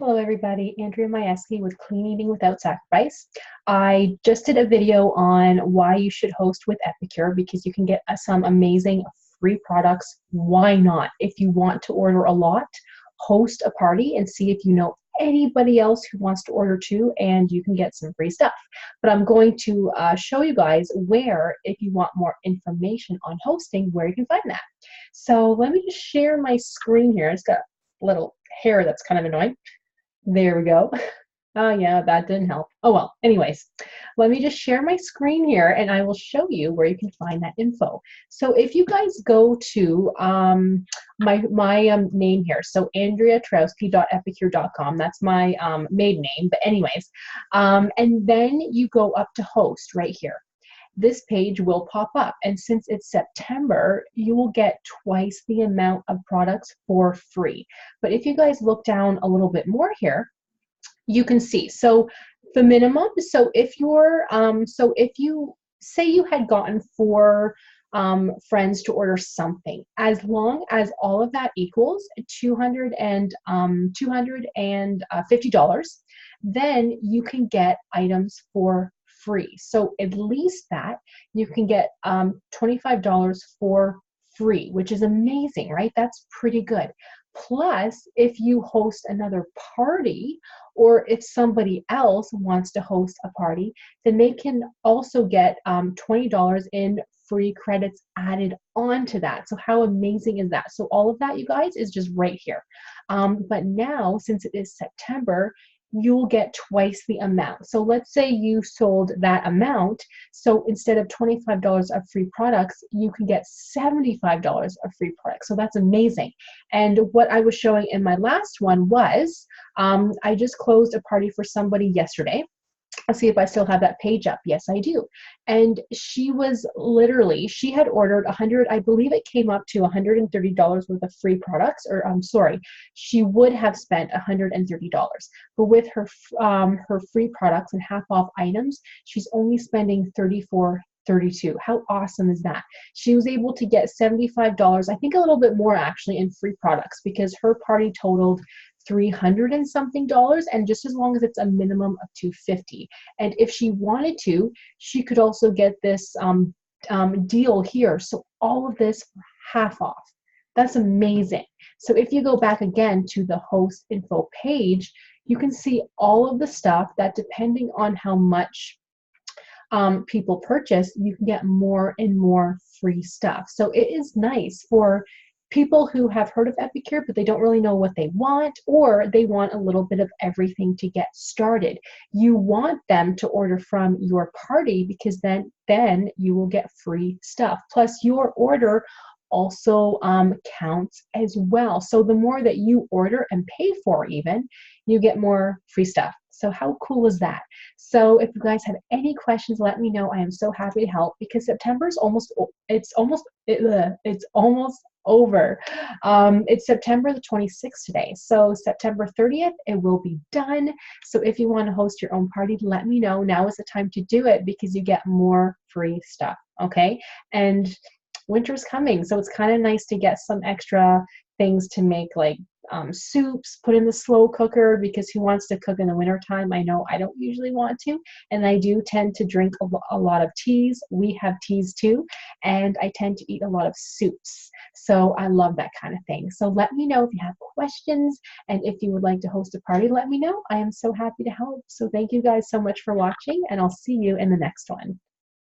Hello everybody, Andrea Majewski with Clean Eating Without Sacrifice. I just did a video on why you should host with Epicure because you can get some amazing free products. Why not? If you want to order a lot, host a party and see if you know anybody else who wants to order too, and you can get some free stuff. But I'm going to show you guys where, if you want more information on hosting, where you can find that. So let me just share my screen here. It's got little hair that's kind of annoying. There we go. Oh yeah, that didn't help. Oh well, anyways, let me just share my screen here and I will show you where you can find that info. So if you guys go to my name here, so andreatrowski.epicure.com, that's my maiden name, but anyways, and then you go up to host right here. This page will pop up, and since it's September, you will get twice the amount of products for free. But if you guys look down a little bit more here, you can see, so the minimum, so if you're so if you say you had gotten four friends to order something, as long as all of that equals $250, then you can get items for free. So at least that you can get $25 for free, which is amazing, right? That's pretty good. Plus, if you host another party, or if somebody else wants to host a party, then they can also get $20 in free credits added on to that. So how amazing is that? So all of that, you guys, is just right here. But now, since it is September, you'll get twice the amount. So let's say you sold that amount. So instead of $25 of free products, you can get $75 of free products. So that's amazing. And what I was showing in my last one was, I just closed a party for somebody yesterday. Let's see if I still have that page up. Yes, I do. And she was literally, she had ordered 100, I believe it came up to $130 worth of free products, or I'm sorry, she would have spent $130. But with her free products and half off items, she's only spending $34.32. How awesome is that? She was able to get $75, I think a little bit more actually, in free products because her party totaled $300 and something, and just as long as it's a minimum of $250. And if she wanted to, she could also get this deal here. So all of this for half off. That's amazing. So if you go back again to the host info page, you can see all of the stuff that, depending on how much people purchase, you can get more and more free stuff. So it is nice for people who have heard of Epicure, but they don't really know what they want, or they want a little bit of everything to get started. You want them to order from your party because then you will get free stuff. Plus, your order also counts as well. So the more that you order and pay for, even, you get more free stuff. So how cool is that? So if you guys have any questions, let me know. I am so happy to help because September is almost over. It's September the 26th today. So September 30th, it will be done. So if you want to host your own party, let me know. Now is the time to do it because you get more free stuff. Okay. And winter's coming, so it's kind of nice to get some extra things to make, like soups, put in the slow cooker, because who wants to cook in the winter time? I know I don't usually want to, and I do tend to drink a lot of teas. We have teas too, and I tend to eat a lot of soups. So I love that kind of thing. So let me know if you have questions, and if you would like to host a party, let me know. I am so happy to help. So thank you guys so much for watching, and I'll see you in the next one.